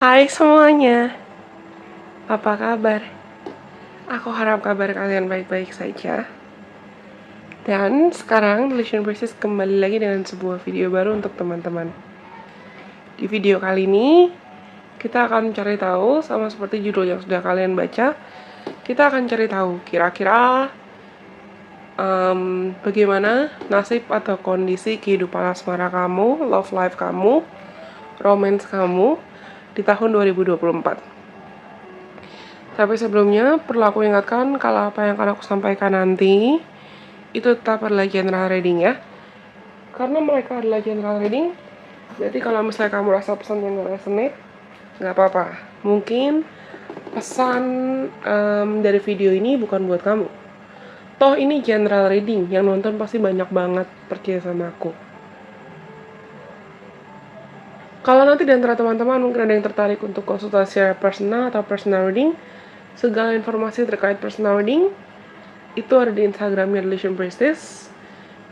Hai semuanya, apa kabar? Aku harap kabar kalian baik-baik saja. Dan sekarang Delusion Princess kembali lagi dengan sebuah video baru untuk teman-teman. Di video kali ini, kita akan cari tahu, sama seperti judul yang sudah kalian baca, kita akan cari tahu kira-kira bagaimana nasib atau kondisi kehidupan asmara kamu, love life kamu, romance kamu di tahun 2024. Tapi sebelumnya, perlu aku ingatkan kalau apa yang akan aku sampaikan nanti itu tetap adalah general reading ya. Karena mereka adalah general reading, berarti kalau misalnya kamu rasa pesan yang gak resonate, gak apa-apa. Mungkin pesan dari video ini bukan buat kamu. Toh ini general reading, yang nonton pasti banyak banget, percaya sama aku. Kalau nanti di antara teman-teman mungkin ada yang tertarik untuk konsultasi secara personal atau personal reading, segala informasi terkait personal reading itu ada di Instagramnya Delusion Princess.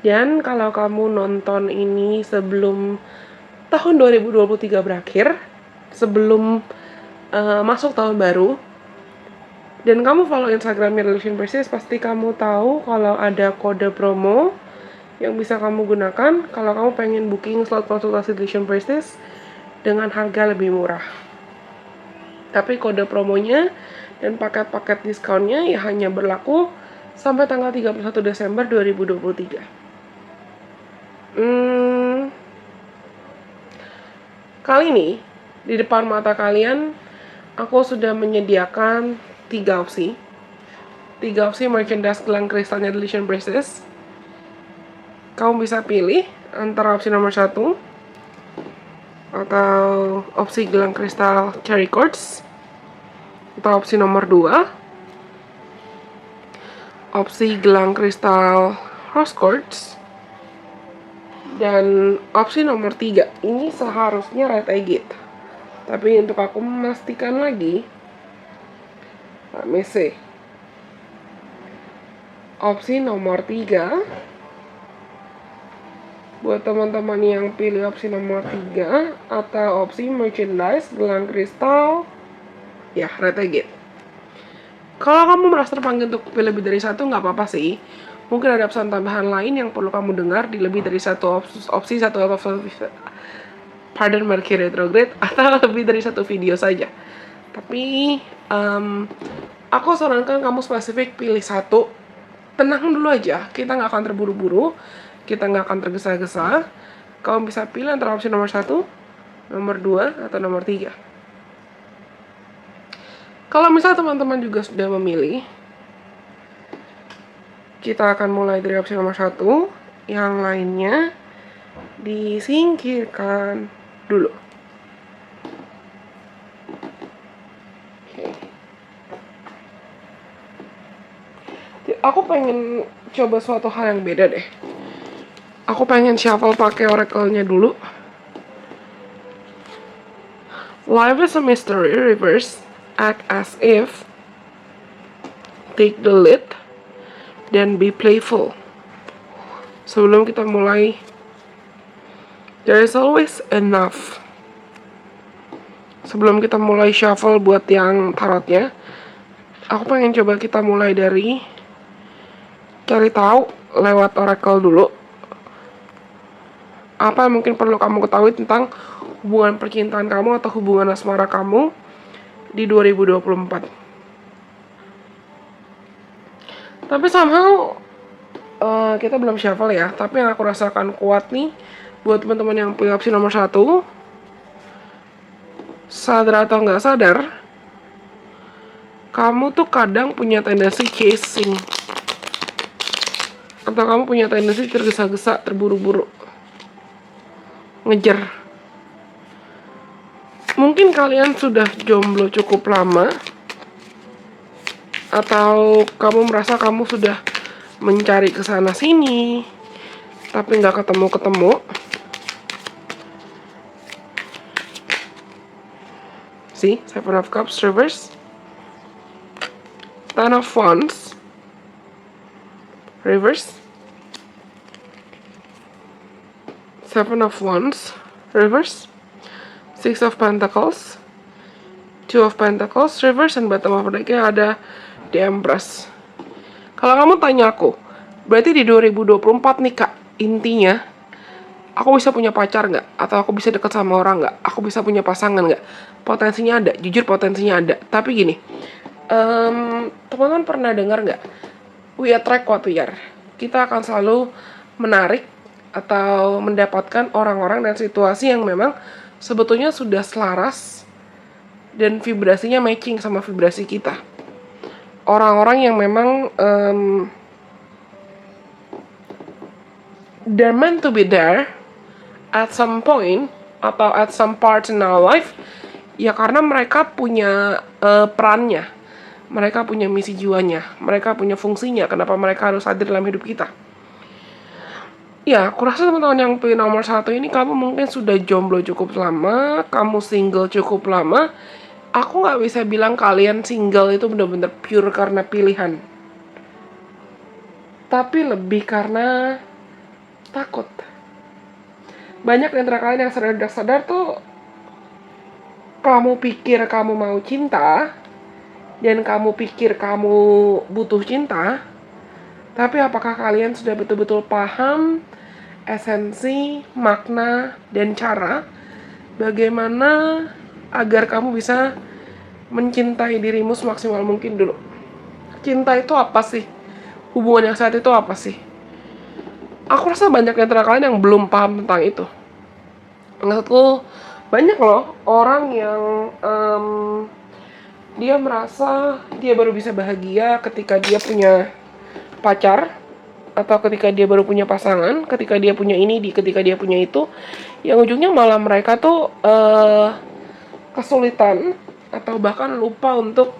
Dan kalau kamu nonton ini sebelum tahun 2023 berakhir, sebelum masuk tahun baru, dan kamu follow Instagramnya Delusion Princess, pasti kamu tahu kalau ada kode promo yang bisa kamu gunakan kalau kamu pengen booking slot konsultasi Delusion Princess dengan harga lebih murah. Tapi kode promonya dan paket-paket diskonnya ya hanya berlaku sampai tanggal 31 Desember 2023. Kali ini, di depan mata kalian, aku sudah menyediakan 3 opsi. 3 opsi merchandise gelang kristalnya Delusion Princess. Kamu bisa pilih antara opsi nomor 1 atau opsi gelang kristal cherry quartz, atau opsi nomor 2 opsi gelang kristal rose quartz, dan opsi nomor 3 ini seharusnya red agate. Tapi untuk aku memastikan lagi, let me see. Opsi nomor 3 buat teman-teman yang pilih opsi nomor 3 atau opsi merchandise gelang kristal ya red agate. Kalau kamu merasa terpanggil untuk pilih lebih dari satu, nggak apa-apa sih. Mungkin ada pesan tambahan lain yang perlu kamu dengar di lebih dari satu opsi satu Mercury retrograde atau lebih dari satu video saja. Tapi aku sarankan kamu spesifik pilih satu. Tenang dulu aja, kita nggak akan terburu-buru, kita nggak akan tergesa-gesa. Kamu bisa pilih antara opsi nomor 1, nomor 2, atau nomor 3. Kalau misalnya teman-teman juga sudah memilih, kita akan mulai dari opsi nomor 1, yang lainnya disingkirkan dulu. Aku pengen coba suatu hal yang beda deh. Aku pengen shuffle pakai oracle-nya dulu. Life is a mystery, reverse, act as if, take the lead, dan be playful. Sebelum kita mulai, there is always enough. Sebelum kita mulai shuffle buat yang tarotnya, aku pengen coba kita mulai dari cari tahu lewat oracle dulu. Apa yang mungkin perlu kamu ketahui tentang hubungan percintaan kamu atau hubungan asmara kamu di 2024. Tapi somehow kita belum shuffle ya. Tapi yang aku rasakan kuat nih buat teman-teman yang punya opsi nomor 1, sadar atau nggak sadar, kamu tuh kadang punya tendensi chasing, atau kamu punya tendensi tergesa-gesa, terburu-buru, ngejar. Mungkin kalian sudah jomblo cukup lama, atau kamu merasa kamu sudah mencari kesana sini tapi nggak ketemu. See, 7 of Cups reverse, 10 of Wands reverse, 7 of Wands reverse, 6 of Pentacles, Two of Pentacles, reverse, and bottom of the deck-nya ada The Empress. Kalau kamu tanya aku, berarti di 2024 nih Kak, intinya aku bisa punya pacar nggak? Atau aku bisa deket sama orang nggak? Aku bisa punya pasangan nggak? Potensinya ada, jujur potensinya ada. Tapi gini, teman-teman pernah dengar nggak? We attract what we are. Kita akan selalu menarik atau mendapatkan orang-orang dan situasi yang memang sebetulnya sudah selaras dan vibrasinya matching sama vibrasi kita. Orang-orang yang memang they're meant to be there at some point atau at some part in our life, ya karena mereka punya perannya, mereka punya misi jiwanya, mereka punya fungsinya, kenapa mereka harus hadir dalam hidup kita. Ya, aku rasa teman-teman yang pilih nomor 1 ini, kamu mungkin sudah jomblo cukup lama, kamu single cukup lama. Aku gak bisa bilang kalian single itu benar-benar pure karena pilihan, tapi lebih karena takut. Banyak di antara kalian yang sadar tuh, kamu pikir kamu mau cinta, dan kamu pikir kamu butuh cinta, tapi apakah kalian sudah betul-betul paham esensi, makna, dan cara bagaimana agar kamu bisa mencintai dirimu semaksimal mungkin dulu. Cinta itu apa sih? Hubungan yang saat itu apa sih? Aku rasa banyak di antara kalian yang belum paham tentang itu. Maksudku, banyak loh orang yang dia merasa dia baru bisa bahagia ketika dia punya pacar, atau ketika dia baru punya pasangan, ketika dia punya ini, ketika dia punya itu, yang ujungnya malah mereka tuh kesulitan atau bahkan lupa untuk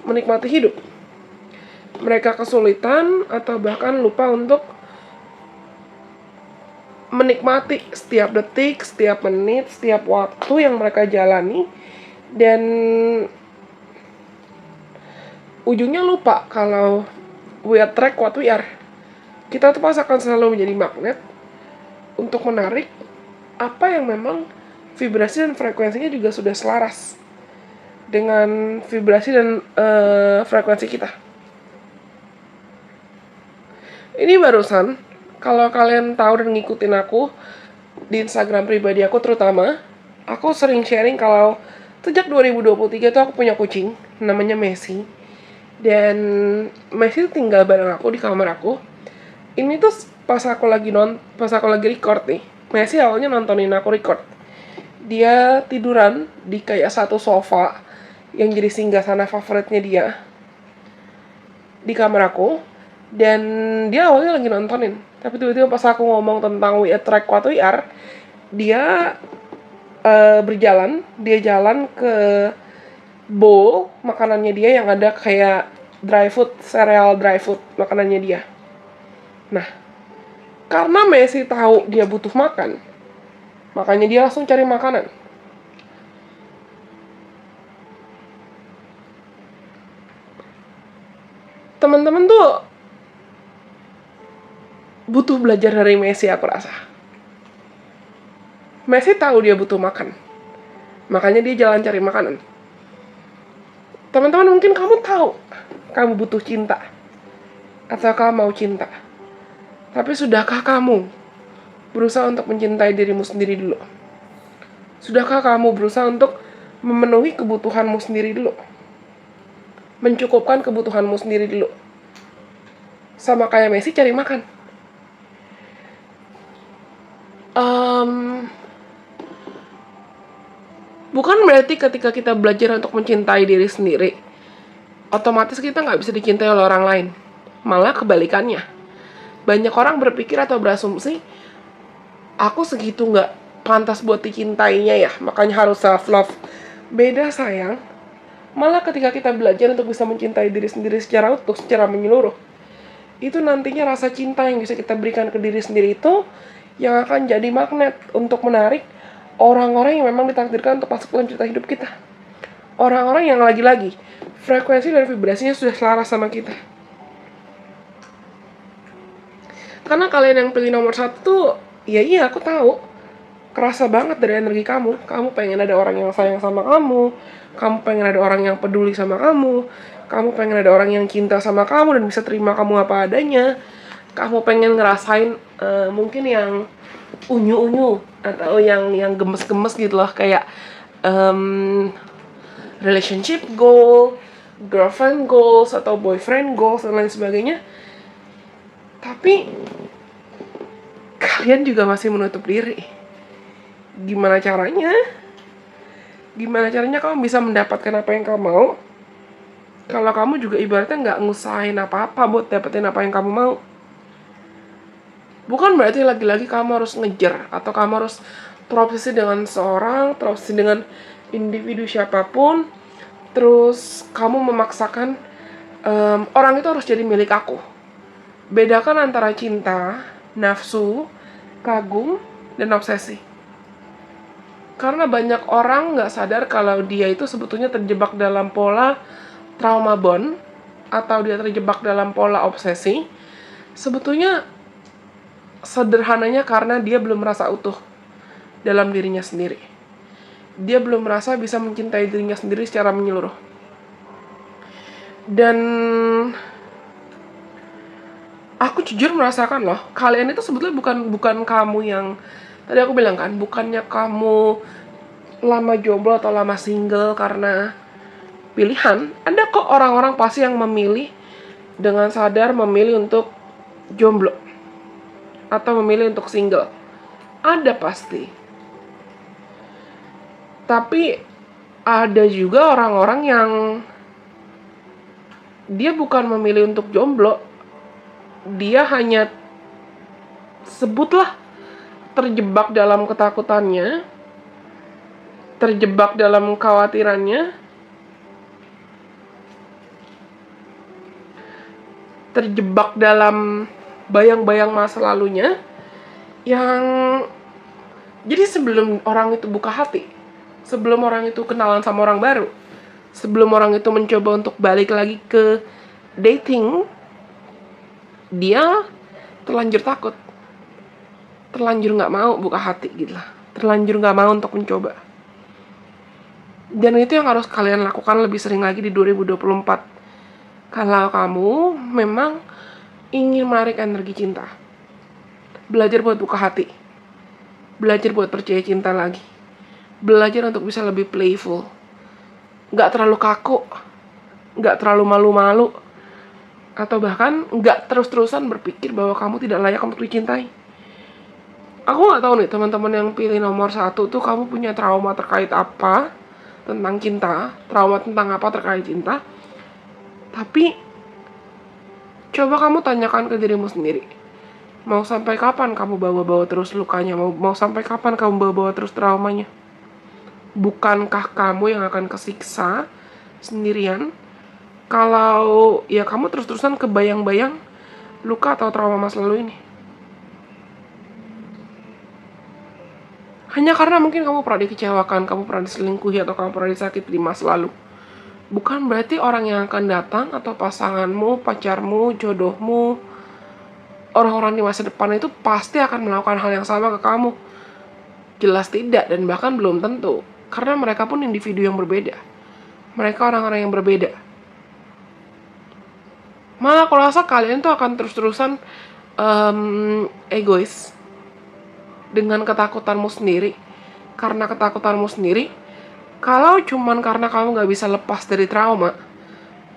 menikmati hidup. Mereka kesulitan atau bahkan lupa untuk menikmati setiap detik, setiap menit, setiap waktu yang mereka jalani, dan ujungnya lupa kalau we attract what we are. Kita tuh pas akan selalu menjadi magnet untuk menarik apa yang memang vibrasi dan frekuensinya juga sudah selaras dengan vibrasi dan frekuensi kita. Ini barusan, kalau kalian tahu dan ngikutin aku di Instagram pribadi aku terutama, aku sering sharing kalau sejak 2023 tuh aku punya kucing namanya Messi. Dan Messi tinggal bareng aku di kamar aku. Ini tuh pas aku lagi record nih. Messi awalnya nontonin aku record. Dia tiduran di kayak satu sofa yang jadi singgasana favoritnya dia di kamar aku. Dan dia awalnya lagi nontonin. Tapi tiba-tiba pas aku ngomong tentang we attract what we are, dia berjalan. Dia jalan ke bowl makanannya dia yang ada kayak dry food, cereal dry food makanannya dia. Nah, karena Messi tahu dia butuh makan, makanya dia langsung cari makanan. Teman-teman tuh butuh belajar dari Messi, aku rasa. Messi tahu dia butuh makan, makanya dia jalan cari makanan. Teman-teman, mungkin kamu tahu kamu butuh cinta, atau kamu mau cinta. Tapi sudahkah kamu berusaha untuk mencintai dirimu sendiri dulu? Sudahkah kamu berusaha untuk memenuhi kebutuhanmu sendiri dulu? Mencukupkan kebutuhanmu sendiri dulu? Sama kayak Messi cari makan. Bukan berarti ketika kita belajar untuk mencintai diri sendiri, otomatis kita nggak bisa dicintai oleh orang lain. Malah kebalikannya. Banyak orang berpikir atau berasumsi, aku segitu nggak pantas buat dicintainya ya, makanya harus self-love. Beda sayang. Malah ketika kita belajar untuk bisa mencintai diri sendiri secara utuh, secara menyeluruh, itu nantinya rasa cinta yang bisa kita berikan ke diri sendiri itu yang akan jadi magnet untuk menarik orang-orang yang memang ditakdirkan untuk masuk dalam cerita hidup kita. Orang-orang yang lagi-lagi frekuensi dan vibrasinya sudah selaras sama kita. Karena kalian yang pilih nomor 1 tuh, ya iya aku tahu kerasa banget dari energi kamu. Kamu pengen ada orang yang sayang sama kamu pengen ada orang yang peduli sama kamu pengen ada orang yang cinta sama kamu dan bisa terima kamu apa adanya. Kamu pengen ngerasain mungkin yang unyu-unyu atau yang gemes-gemes gitu loh, kayak relationship goal, girlfriend goals atau boyfriend goals dan lain sebagainya. Tapi kalian juga masih menutup diri. Gimana caranya? Gimana caranya kamu bisa mendapatkan apa yang kamu mau kalau kamu juga ibaratnya nggak ngusahain apa-apa buat dapetin apa yang kamu mau? Bukan berarti lagi-lagi kamu harus ngejar atau kamu harus terobsesi dengan seorang, terobsesi dengan individu siapapun, terus kamu memaksakan orang itu harus jadi milik aku. Bedakan antara cinta, nafsu, kagum, dan obsesi. Karena banyak orang nggak sadar kalau dia itu sebetulnya terjebak dalam pola trauma bond atau dia terjebak dalam pola obsesi. Sebetulnya sederhananya karena dia belum merasa utuh dalam dirinya sendiri. Dia belum merasa bisa mencintai dirinya sendiri secara menyeluruh. Dan aku jujur merasakan loh, kalian itu sebetulnya bukan kamu yang tadi aku bilang kan, bukannya kamu lama jomblo atau lama single karena pilihan. Ada kok orang-orang pasti yang memilih dengan sadar memilih untuk jomblo atau memilih untuk single. Ada pasti. Tapi ada juga orang-orang yang dia bukan memilih untuk jomblo. Dia hanya sebutlah terjebak dalam ketakutannya, terjebak dalam kekhawatirannya, terjebak dalam bayang-bayang masa lalunya yang jadi sebelum orang itu buka hati, sebelum orang itu kenalan sama orang baru, sebelum orang itu mencoba untuk balik lagi ke dating, dia terlanjur takut, terlanjur nggak mau buka hati gitu lah, terlanjur nggak mau untuk mencoba. Dan itu yang harus kalian lakukan lebih sering lagi di 2024. Kalau kamu memang ingin menarik energi cinta, belajar buat buka hati, belajar buat percaya cinta lagi, belajar untuk bisa lebih playful, nggak terlalu kaku, nggak terlalu malu-malu, atau bahkan nggak terus-terusan berpikir bahwa kamu tidak layak untuk dicintai. Aku nggak tahu nih teman-teman yang pilih nomor 1 tuh kamu punya trauma terkait apa tentang cinta, trauma tentang apa terkait cinta. Tapi coba kamu tanyakan ke dirimu sendiri, mau sampai kapan kamu bawa-bawa terus lukanya, mau sampai kapan kamu bawa-bawa terus traumanya? Bukankah kamu yang akan kesiksa sendirian kalau ya kamu terus-terusan kebayang-bayang luka atau trauma masa lalu ini? Hanya karena mungkin kamu pernah dikecewakan, kamu pernah diselingkuhi, atau kamu pernah disakiti di masa lalu. Bukan berarti orang yang akan datang atau pasanganmu, pacarmu, jodohmu, orang-orang di masa depan itu pasti akan melakukan hal yang sama ke kamu. Jelas tidak, dan bahkan belum tentu. Karena mereka pun individu yang berbeda. Mereka orang-orang yang berbeda. Malah aku rasa kalian tuh akan terus-terusan egois dengan ketakutanmu sendiri. Karena ketakutanmu sendiri, kalau cuman karena kamu gak bisa lepas dari trauma,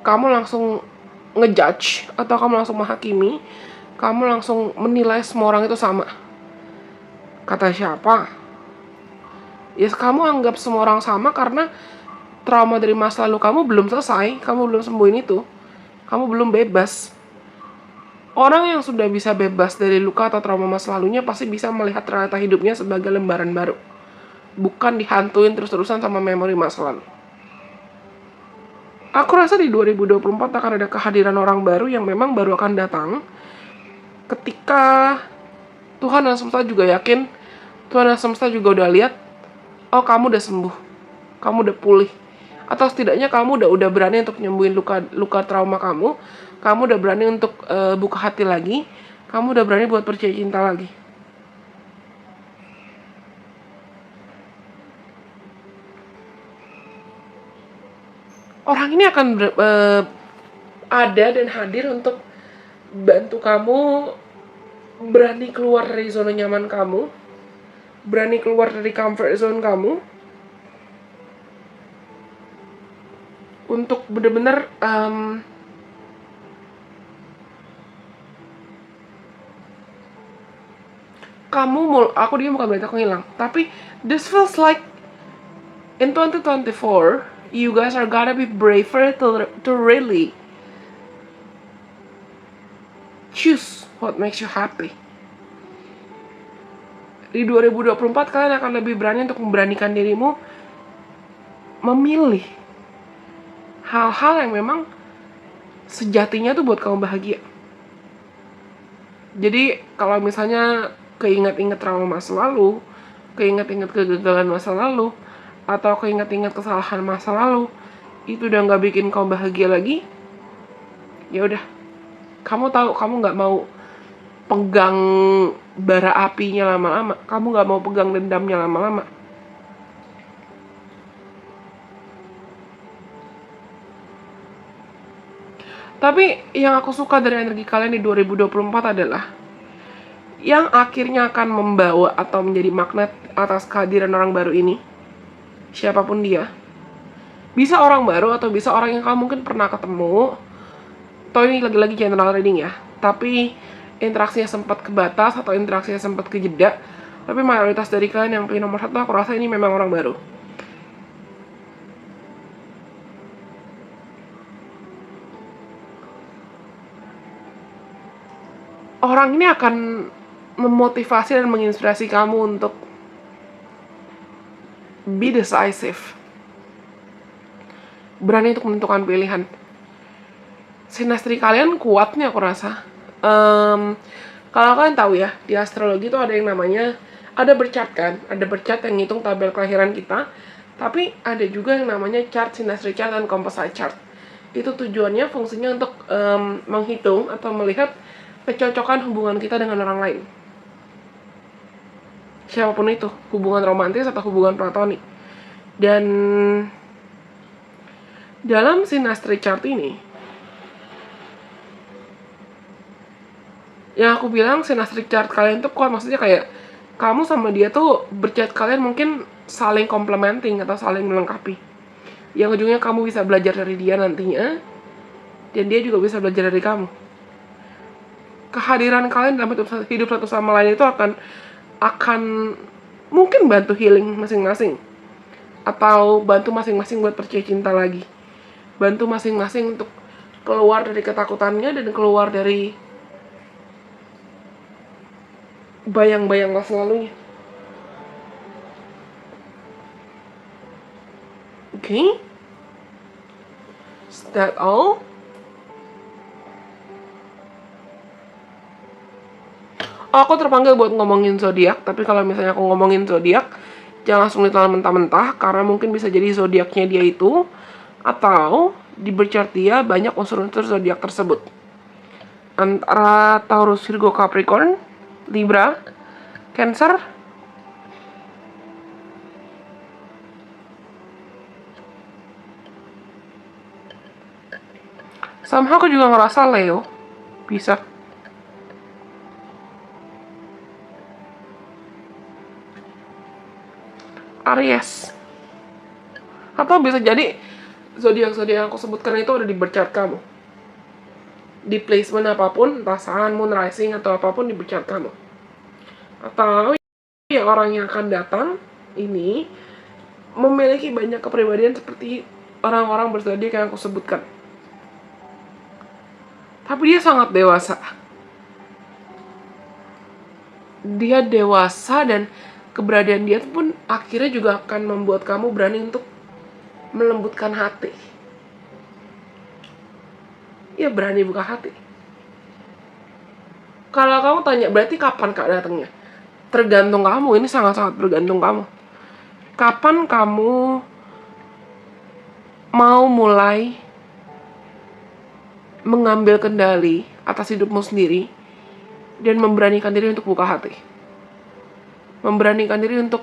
kamu langsung ngejudge atau kamu langsung menghakimi, kamu langsung menilai semua orang itu sama. Kata siapa? Ya kamu anggap semua orang sama karena trauma dari masa lalu kamu belum selesai, kamu belum sembuhin itu, kamu belum bebas. Orang yang sudah bisa bebas dari luka atau trauma masa lalunya pasti bisa melihat realita hidupnya sebagai lembaran baru, bukan dihantuin terus-terusan sama memori masa lalu. Aku rasa di 2024 akan ada kehadiran orang baru yang memang baru akan datang ketika Tuhan dan semesta juga yakin, Tuhan dan semesta juga udah lihat, oh kamu udah sembuh, kamu udah pulih, atau setidaknya kamu udah berani untuk nyembuhin luka trauma kamu udah berani untuk buka hati lagi, kamu udah berani buat percaya cinta lagi. Orang ini akan ada dan hadir untuk bantu kamu berani keluar dari zona nyaman kamu, berani keluar dari comfort zone kamu, untuk benar-benar aku dia bukan berarti aku hilang, tapi this feels like in 2024 you guys are gonna be braver to really choose what makes you happy. Di 2024 kalian akan lebih berani untuk memberanikan dirimu memilih hal-hal yang memang sejatinya tuh buat kamu bahagia. Jadi kalau misalnya keinget-inget trauma masa lalu, keinget-inget kegagalan masa lalu, atau keinget-inget kesalahan masa lalu, itu udah nggak bikin kamu bahagia lagi, ya udah, kamu tahu kamu nggak mau pegang bara apinya lama-lama, kamu nggak mau pegang dendamnya lama-lama. Tapi yang aku suka dari energi kalian di 2024 adalah yang akhirnya akan membawa atau menjadi magnet atas kehadiran orang baru ini, siapapun dia. Bisa orang baru atau bisa orang yang kamu mungkin pernah ketemu. Toh ini lagi-lagi general reading ya, tapi interaksinya sempat kebatas atau interaksinya sempat kejeda. Tapi mayoritas dari kalian yang pilih nomor 1, aku rasa ini memang orang baru. Orang ini akan memotivasi dan menginspirasi kamu untuk be decisive, berani untuk menentukan pilihan. Sinastri kalian kuat nih aku rasa. Kalau kalian tahu ya, di astrologi itu ada yang namanya, ada bercat kan, ada bercat yang ngitung tabel kelahiran kita, tapi ada juga yang namanya chart, sinastri chart, dan composite chart. Itu tujuannya, fungsinya untuk menghitung atau melihat kecocokan hubungan kita dengan orang lain, siapapun itu, hubungan romantis atau hubungan platonik. Dan dalam sinastri chart ini, yang aku bilang sinastri chart kalian tuh kuat, maksudnya kayak kamu sama dia tuh berchat kalian mungkin saling complementing atau saling melengkapi, yang ujungnya kamu bisa belajar dari dia nantinya, dan dia juga bisa belajar dari kamu. Kehadiran kalian dalam hidup satu sama lain itu akan mungkin bantu healing masing-masing, atau bantu masing-masing buat percaya cinta lagi, bantu masing-masing untuk keluar dari ketakutannya dan keluar dari bayang-bayang masa lalunya. Okay? Is that all? Aku terpanggil buat ngomongin zodiak, tapi kalau misalnya aku ngomongin zodiak, jangan langsung ditelan mentah-mentah, karena mungkin bisa jadi zodiaknya dia itu, atau di berchart dia banyak unsur-unsur zodiak tersebut. Antara Taurus, Virgo, Capricorn, Libra, Cancer, somehow aku juga ngerasa Leo bisa. Aries, atau bisa jadi zodiak-zodiak yang aku sebutkan itu ada di berchart kamu, di placement apapun, entah Sun, Moon, Rising, atau apapun di berchart kamu. Atau ya orang yang akan datang ini memiliki banyak kepribadian seperti orang-orang berzodiak yang aku sebutkan, tapi dia sangat dewasa. Dia dewasa, dan keberadaan dia pun akhirnya juga akan membuat kamu berani untuk melembutkan hati. Ya, berani buka hati. Kalau kamu tanya berarti kapan Kak datangnya? Tergantung kamu, ini sangat-sangat bergantung kamu. Kapan kamu mau mulai mengambil kendali atas hidupmu sendiri dan memberanikan diri untuk buka hati. Memberanikan diri untuk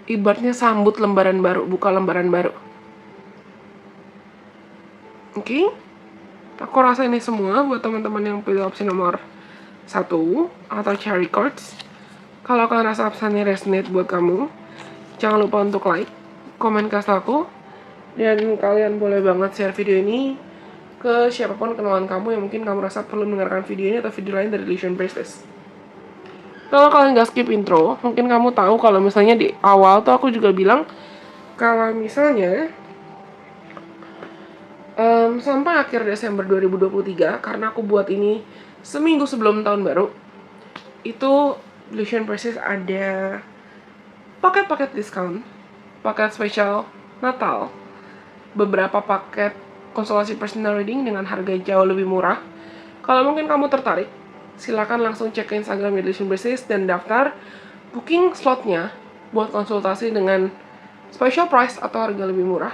ibaratnya sambut lembaran baru, buka lembaran baru. Oke? Aku rasa ini semua buat teman-teman yang pilih opsi nomor 1 atau cherry cards. Kalau kalian rasa pesannya resonate buat kamu, jangan lupa untuk like, komen kasih aku, dan kalian boleh banget share video ini ke siapapun kenalan kamu yang mungkin kamu rasa perlu mendengarkan video ini atau video lain dari Illusion Priestess. Kalau kalian gak skip intro, mungkin kamu tahu kalau misalnya di awal tuh aku juga bilang kalau misalnya sampai akhir Desember 2023, karena aku buat ini seminggu sebelum tahun baru, itu Illusion Priestess ada paket-paket diskon, paket spesial Natal, beberapa paket konsultasi personal reading dengan harga jauh lebih murah. Kalau mungkin kamu tertarik, silakan langsung cek ke Instagram Illusion Priestess dan daftar booking slotnya buat konsultasi dengan special price atau harga lebih murah.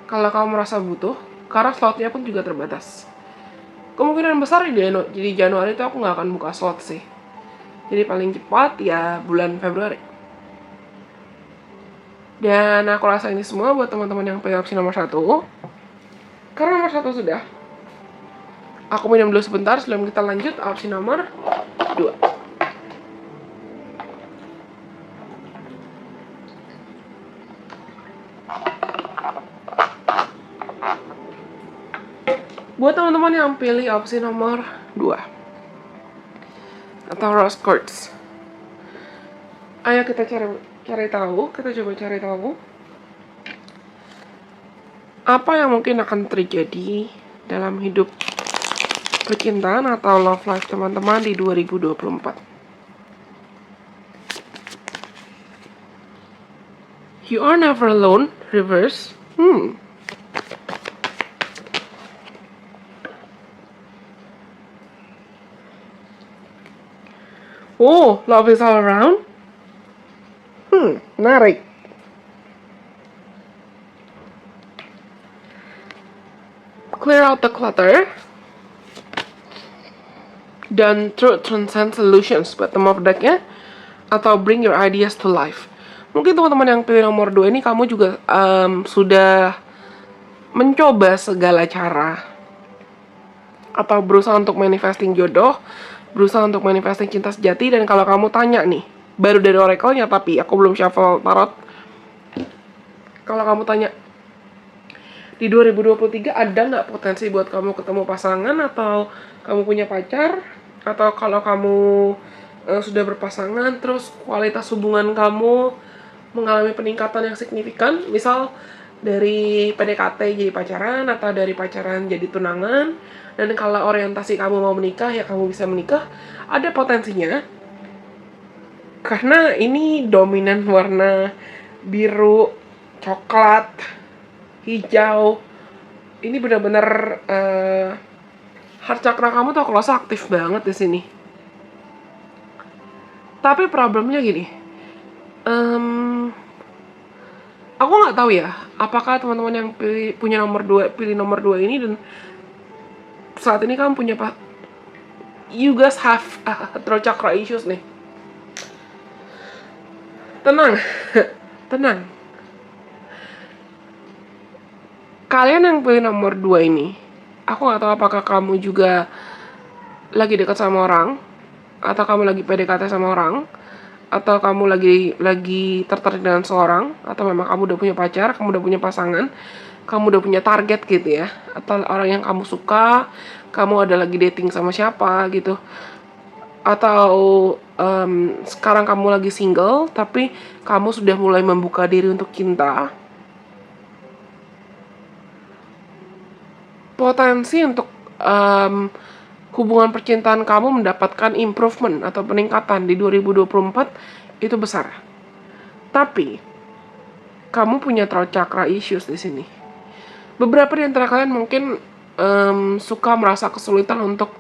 Kalau kamu merasa butuh, karena slotnya pun juga terbatas. Kemungkinan besar di Januari itu aku nggak akan buka slot sih. Jadi paling cepat ya bulan Februari. Dan aku rasa ini semua buat teman-teman yang pilih opsi nomor 1. Karena nomor 1 sudah. Aku minum dulu sebentar sebelum kita lanjut opsi nomor 2. Buat teman-teman yang pilih opsi nomor 2 atau rose quartz, ayo kita coba cari tahu apa yang mungkin akan terjadi dalam hidup percintaan atau love life teman-teman di 2024. You are never alone, reverse. Oh, love is all around. Menarik. Clear out the clutter. Dan truth transcend solutions buat teman decknya, atau bring your ideas to life. Mungkin teman-teman yang pilih nomor 2 ini kamu juga sudah mencoba segala cara atau berusaha untuk manifesting jodoh, berusaha untuk manifesting cinta sejati. Dan kalau kamu tanya nih, baru dari oracle-nya tapi aku belum shuffle tarot, kalau kamu tanya di 2023 ada nggak potensi buat kamu ketemu pasangan atau kamu punya pacar, atau kalau kamu sudah berpasangan terus kualitas hubungan kamu mengalami peningkatan yang signifikan, misal dari PDKT jadi pacaran atau dari pacaran jadi tunangan, dan kalau orientasi kamu mau menikah ya kamu bisa menikah, ada potensinya. Karena ini dominan warna biru, coklat, hijau. Ini benar-benar heart chakra kamu tuh aku rasa aktif banget di sini. Tapi problemnya gini, aku nggak tahu ya, apakah teman-teman yang pilih nomor 2 ini dan saat ini kamu punya you guys have throat chakra issues nih. Tenang, tenang. Kalian yang pilih nomor 2 ini, aku nggak tahu apakah kamu juga lagi dekat sama orang, atau kamu lagi PDKT sama orang, atau kamu lagi tertarik dengan seorang, atau memang kamu udah punya pacar, kamu udah punya pasangan, kamu udah punya target gitu ya, atau orang yang kamu suka, kamu ada lagi dating sama siapa gitu, atau sekarang kamu lagi single tapi kamu sudah mulai membuka diri untuk cinta. Potensi untuk hubungan percintaan kamu mendapatkan improvement atau peningkatan di 2024 itu besar. Tapi kamu punya throat chakra issues di sini. Beberapa di antara kalian mungkin suka merasa kesulitan untuk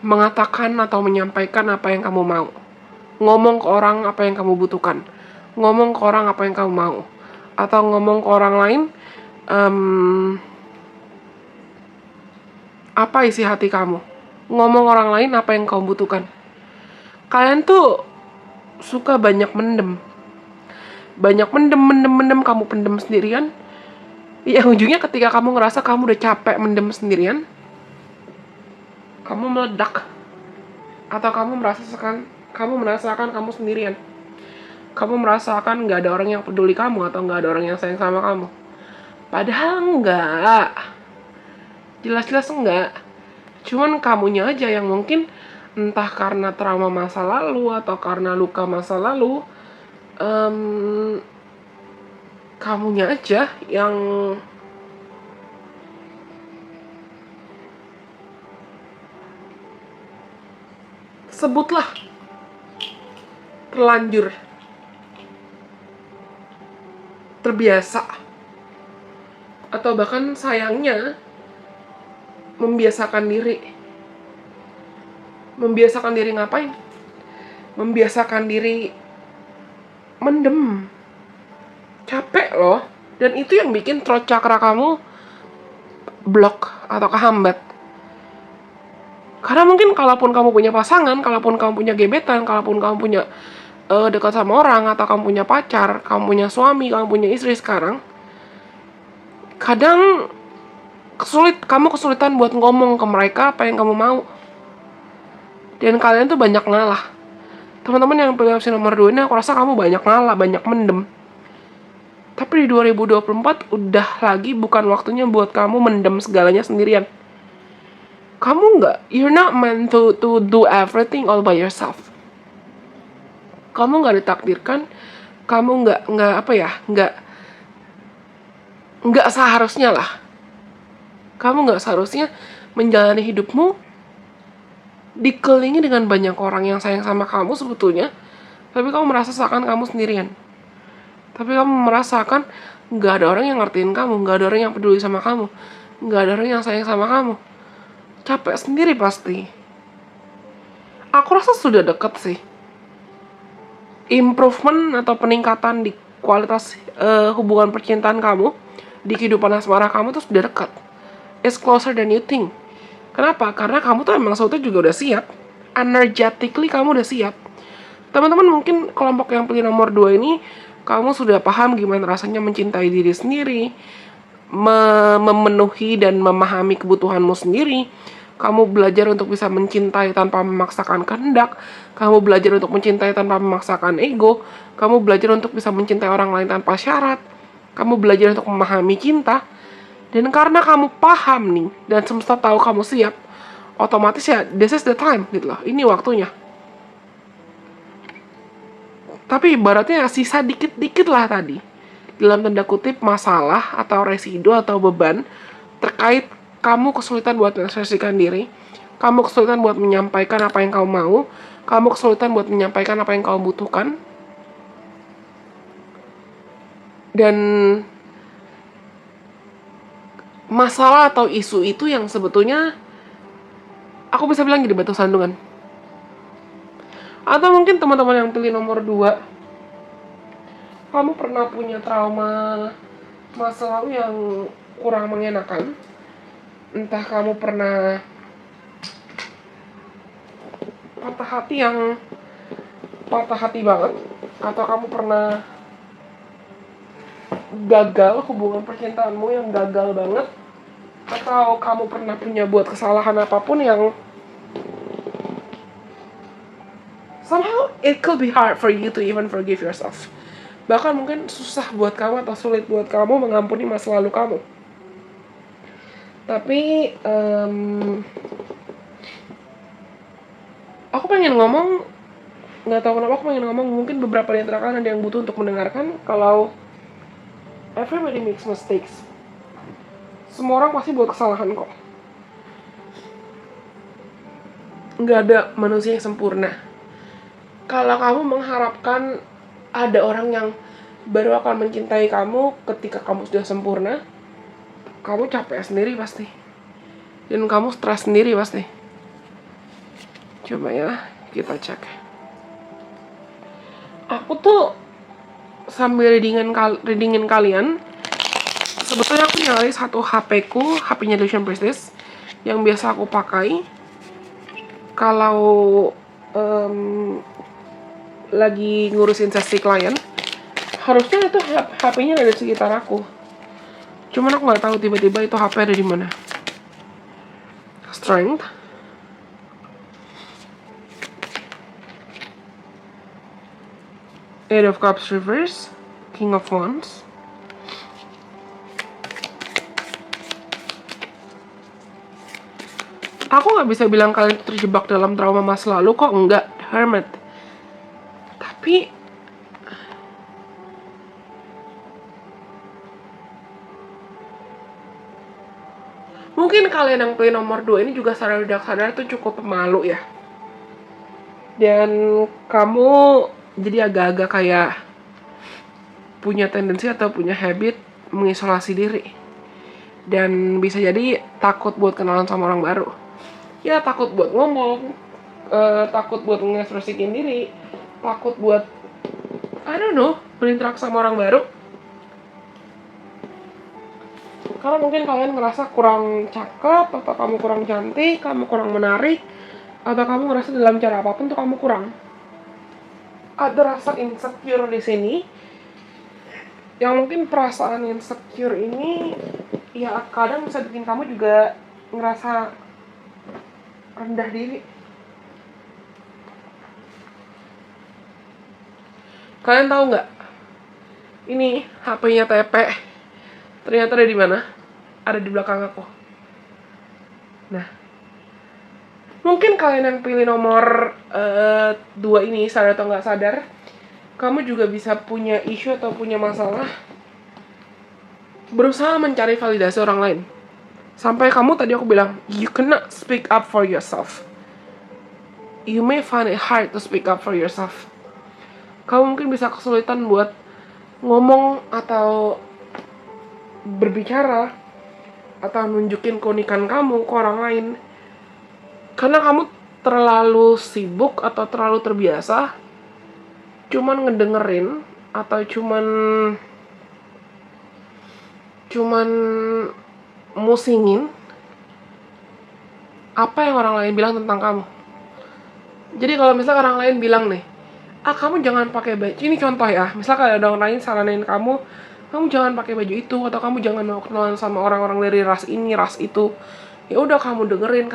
mengatakan atau menyampaikan apa yang kamu mau. Ngomong ke orang apa yang kamu butuhkan. Ngomong ke orang apa yang kamu mau. Atau ngomong ke orang lain apa isi hati kamu. Ngomong orang lain apa yang kamu butuhkan. Kalian tuh suka banyak mendem. Banyak mendem, kamu pendem sendirian. Ya ujungnya ketika kamu ngerasa kamu udah capek mendem sendirian, kamu meledak. Atau kamu merasakan kamu sendirian. Kamu merasakan gak ada orang yang peduli kamu, atau gak ada orang yang sayang sama kamu. Padahal enggak. Jelas-jelas enggak. Cuman kamunya aja yang mungkin entah karena trauma masa lalu atau karena luka masa lalu, kamunya aja yang sebutlah terlanjur, terbiasa, atau bahkan sayangnya membiasakan diri ngapain? Membiasakan diri mendem. Capek loh. Dan itu yang bikin throat chakra kamu blok atau kehambat. Karena mungkin kalaupun kamu punya pasangan, kalaupun kamu punya gebetan, kalaupun kamu punya dekat sama orang, atau kamu punya pacar, kamu punya suami, kamu punya istri sekarang, kadang kamu kesulitan buat ngomong ke mereka apa yang kamu mau. Dan kalian tuh banyak ngalah. Teman-teman yang pilih opsi nomor 2 ini, aku rasa kamu banyak ngalah, banyak mendem. Tapi di 2024 udah lagi bukan waktunya buat kamu mendem segalanya sendirian. Kamu you're not meant to do everything all by yourself. Kamu nggak ditakdirkan, kamu nggak seharusnya lah. Kamu nggak seharusnya menjalani hidupmu dikelilingi dengan banyak orang yang sayang sama kamu sebetulnya, tapi kamu merasa seakan kamu sendirian. Tapi kamu merasakan nggak ada orang yang ngertiin kamu, nggak ada orang yang peduli sama kamu, nggak ada orang yang sayang sama kamu. Capek sendiri pasti. Aku rasa sudah dekat sih. Improvement atau peningkatan di kualitas hubungan percintaan kamu, di kehidupan asmara kamu tuh sudah dekat. It's closer than you think. Kenapa? Karena kamu tuh emang sebetulnya juga udah siap. Energetically kamu udah siap. Teman-teman mungkin kelompok yang pilih nomor 2 ini, kamu sudah paham gimana rasanya mencintai diri sendiri, memenuhi dan memahami kebutuhanmu sendiri. Kamu belajar untuk bisa mencintai tanpa memaksakan kehendak. Kamu belajar untuk mencintai tanpa memaksakan ego. Kamu belajar untuk bisa mencintai orang lain tanpa syarat. Kamu belajar untuk memahami cinta. Dan karena kamu paham nih, dan semesta tahu kamu siap, otomatis ya, this is the time gitu loh. Ini waktunya. Tapi ibaratnya sisa dikit-dikit lah tadi, dalam tanda kutip, masalah atau residu atau beban terkait kamu kesulitan buat mengekspresikan diri, kamu kesulitan buat menyampaikan apa yang kamu mau, kamu kesulitan buat menyampaikan apa yang kamu butuhkan. Dan masalah atau isu itu yang sebetulnya aku bisa bilang jadi batu sandungan. Atau mungkin teman-teman yang pilih nomor 2, kamu pernah punya trauma masa lalu yang kurang mengenakan. Entah kamu pernah patah hati banget, atau kamu pernah gagal hubungan percintaanmu yang gagal banget, atau kamu pernah punya buat kesalahan apapun yang somehow it could be hard for you to even forgive yourself. Bahkan mungkin susah buat kamu atau sulit buat kamu mengampuni masa lalu kamu. Tapi aku pengen ngomong, nggak tahu kenapa aku pengen ngomong, mungkin beberapa di antara kalian ada yang butuh untuk mendengarkan, kalau everybody makes mistakes. Semua orang pasti buat kesalahan kok. Nggak ada manusia yang sempurna. Kalau kamu mengharapkan ada orang yang baru akan mencintai kamu ketika kamu sudah sempurna, kamu capek sendiri pasti. Dan kamu stres sendiri pasti. Coba ya, kita cek. Aku tuh sambil readingin kalian, sebetulnya aku nyalain satu HP-ku, HP-nya Illusion Priestess, yang biasa aku pakai kalau lagi ngurusin sesi klien. Harusnya itu HP-nya ada di sekitar aku. Cuman aku nggak tahu tiba-tiba itu HP ada di mana. Strength. Eight of Cups reverse. King of Wands. Aku nggak bisa bilang kalian terjebak dalam trauma masa lalu, kok enggak. Hermit. Tapi mungkin kalian yang pilih nomor 2 ini juga sadar tuh cukup pemalu ya. Dan kamu jadi agak-agak kayak punya tendensi atau punya habit mengisolasi diri. Dan bisa jadi takut buat kenalan sama orang baru. Ya takut buat ngomong, takut buat ngekspresikan diri, takut buat I don't know, berinteraksi sama orang baru. Karena mungkin kalian ngerasa kurang cakep, atau kamu kurang cantik, kamu kurang menarik, atau kamu ngerasa dalam cara apapun tuh kamu kurang. Ada rasa insecure di sini. Yang mungkin perasaan insecure ini ya kadang bisa bikin kamu juga ngerasa rendah diri. Kalian tahu nggak? Ini HP-nya TP. Ternyata ada di mana? Ada di belakang aku. Nah, mungkin kalian yang pilih nomor 2 ini, sadar atau nggak sadar, kamu juga bisa punya isu atau punya masalah berusaha mencari validasi orang lain. Sampai kamu tadi aku bilang, you cannot speak up for yourself. You may find it hard to speak up for yourself. Kamu mungkin bisa kesulitan buat ngomong atau berbicara atau nunjukin keunikan kamu ke orang lain. Karena kamu terlalu sibuk atau terlalu terbiasa cuman ngedengerin atau cuman musingin apa yang orang lain bilang tentang kamu. Jadi kalau misalnya orang lain bilang nih, kamu jangan pakai baju, ini contoh ya, misalnya ada orang lain saranin kamu jangan pakai baju itu, atau kamu jangan mau kenalan sama orang-orang dari ras ini, ras itu. Ya udah, kamu dengerin,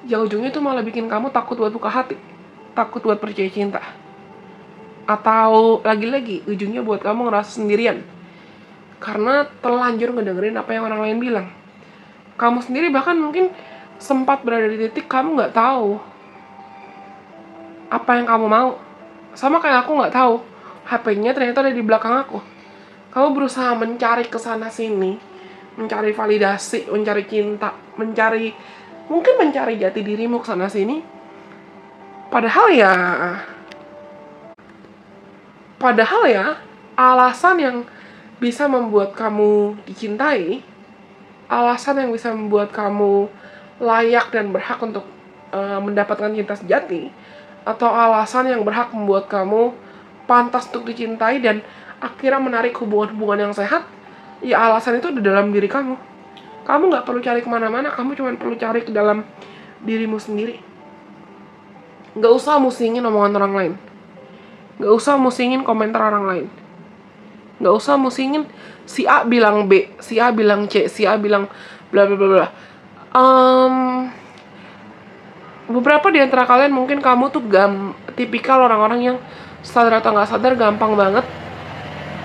yang ujungnya itu malah bikin kamu takut buat buka hati, takut buat percaya cinta. Atau lagi-lagi ujungnya buat kamu ngerasa sendirian karena terlanjur ngedengerin apa yang orang lain bilang. Kamu sendiri bahkan mungkin sempat berada di titik kamu nggak tahu apa yang kamu mau. Sama kayak aku nggak tahu HP-nya ternyata ada di belakang aku. Kamu berusaha mencari kesana sini, mencari validasi, mencari cinta, mencari jati dirimu kesana sini. Padahal ya alasan yang bisa membuat kamu dicintai, alasan yang bisa membuat kamu layak dan berhak untuk mendapatkan cinta sejati, atau alasan yang berhak membuat kamu pantas untuk dicintai dan akhirnya menarik hubungan-hubungan yang sehat, ya alasan itu di dalam diri kamu. Kamu nggak perlu cari kemana-mana, kamu cuma perlu cari ke dalam dirimu sendiri. Nggak usah musingin omongan orang lain, nggak usah musingin komentar orang lain, nggak usah musingin si A bilang B, si A bilang C, si A bilang bla bla bla bla. Beberapa di antara kalian mungkin kamu tuh tipikal orang-orang yang sadar atau nggak sadar gampang banget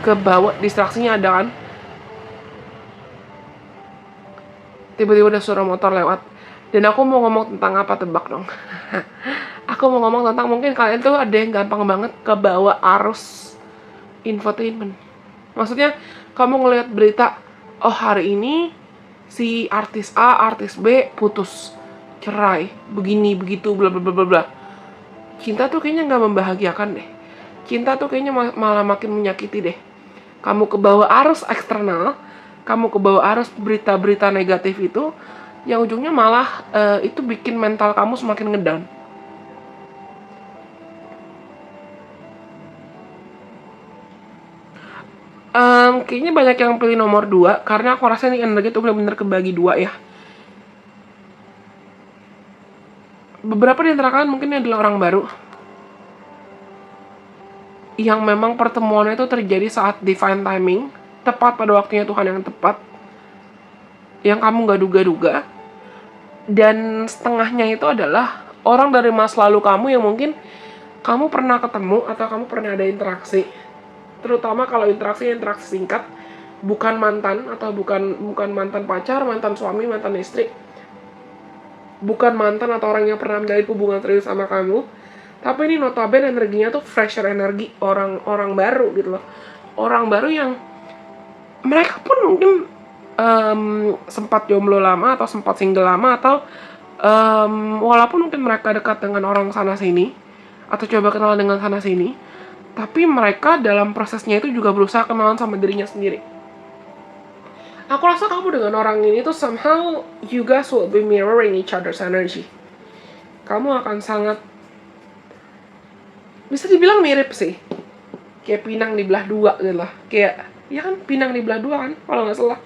kebawa distraksinya. Ada kan, tiba-tiba ada suara motor lewat dan aku mau ngomong tentang apa, tebak dong. Aku mau ngomong tentang mungkin kalian tuh ada yang gampang banget kebawa arus infotainment. Maksudnya kamu ngelihat berita, oh hari ini si artis A, artis B putus, cerai, begini begitu, bla bla bla bla bla. Cinta tuh kayaknya nggak membahagiakan deh. Cinta tuh kayaknya malah makin menyakiti deh. Kamu kebawa arus eksternal, kamu kebawa arus berita-berita negatif itu, yang ujungnya malah itu bikin mental kamu semakin ngedown. Kayaknya banyak yang pilih nomor 2 karena aku rasa ini energi tuh benar-benar kebagi 2 ya. Beberapa di antara kalian mungkin adalah orang baru yang memang pertemuannya itu terjadi saat divine timing, tepat pada waktunya Tuhan yang tepat, yang kamu gak duga-duga. Dan setengahnya itu adalah orang dari masa lalu kamu yang mungkin kamu pernah ketemu atau kamu pernah ada interaksi. Terutama kalau interaksi singkat, bukan mantan atau bukan mantan pacar, mantan suami, mantan istri. Bukan mantan atau orang yang pernah menjalin hubungan serius sama kamu. Tapi ini notabene energinya tuh fresher energi, orang baru gitu loh. Orang baru yang mereka pun mungkin sempat jomblo lama atau sempat single lama, atau walaupun mungkin mereka dekat dengan orang sana sini atau coba kenal dengan sana sini, tapi mereka dalam prosesnya itu juga berusaha kenalan sama dirinya sendiri. Aku rasa kamu dengan orang ini tuh somehow you guys will be mirroring each other's energy. Kamu akan sangat, bisa dibilang mirip sih, kayak pinang dibelah dua gitu lah. Kayak, ya kan pinang dibelah dua kan, kalau nggak salah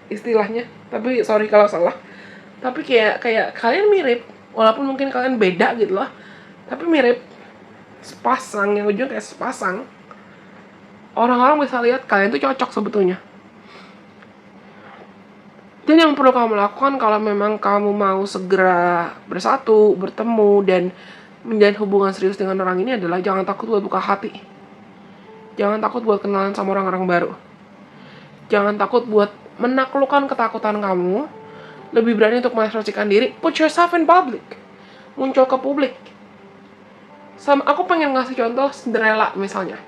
istilahnya. Tapi sorry kalau salah. Tapi kayak kalian mirip, walaupun mungkin kalian beda gitu lah, tapi mirip. Sepasang, yang ujung kayak sepasang. Orang-orang bisa lihat kalian tuh cocok sebetulnya. Dan yang perlu kamu lakukan kalau memang kamu mau segera bersatu, bertemu, dan menjalin hubungan serius dengan orang ini adalah jangan takut buat buka hati. Jangan takut buat kenalan sama orang-orang baru. Jangan takut buat menaklukkan ketakutan kamu. Lebih berani untuk mengekspresikan diri. Put yourself in public. Muncul ke publik. Aku pengen ngasih contoh Cinderella misalnya.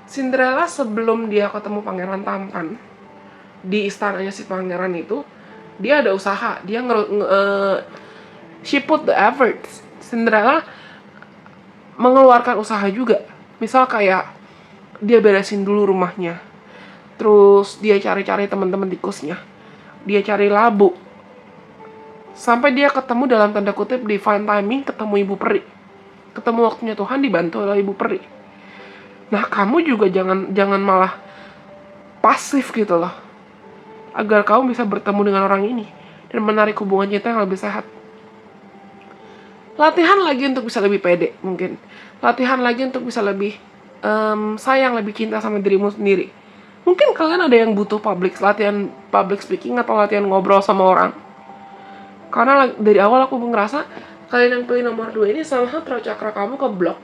Cinderella sebelum dia ketemu pangeran tampan di istananya si pangeran itu, dia ada usaha. Dia she put the efforts. Cinderella mengeluarkan usaha juga. Misal kayak dia beresin dulu rumahnya, terus dia cari-cari teman-teman tikusnya, dia cari labu, sampai dia ketemu dalam tanda kutip divine timing, ketemu ibu peri. Ketemu waktunya Tuhan, dibantu oleh ibu peri. Nah, kamu juga jangan malah pasif gitu loh. Agar kamu bisa bertemu dengan orang ini dan menarik hubungan cinta yang lebih sehat. Latihan lagi untuk bisa lebih pede mungkin. Latihan lagi untuk bisa lebih sayang, lebih cinta sama dirimu sendiri. Mungkin kalian ada yang butuh latihan public speaking atau latihan ngobrol sama orang. Karena dari awal aku ngerasa kalian yang pilih nomor 2 ini sama taruh cakra kamu ke blok.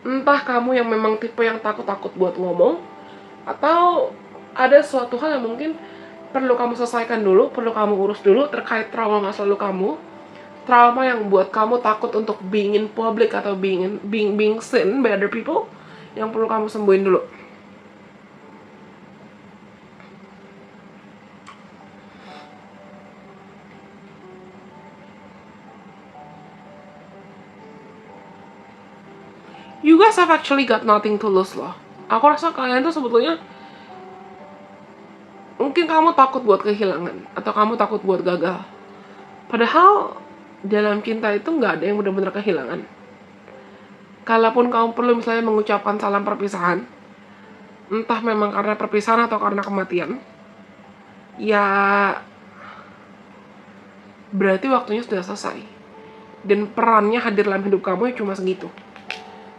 Entah kamu yang memang tipe yang takut-takut buat ngomong, atau ada suatu hal yang mungkin perlu kamu selesaikan dulu, perlu kamu urus dulu terkait trauma masa lalu kamu. Trauma yang buat kamu takut untuk being in public atau being seen by other people, yang perlu kamu sembuhin dulu. You guys have actually got nothing to lose loh. Aku rasa kalian tuh sebetulnya, mungkin kamu takut buat kehilangan, atau kamu takut buat gagal. Padahal dalam cinta itu gak ada yang benar-benar kehilangan. Kalaupun kamu perlu misalnya mengucapkan salam perpisahan, entah memang karena perpisahan atau karena kematian, ya berarti waktunya sudah selesai. Dan perannya hadir dalam hidup kamu ya cuma segitu.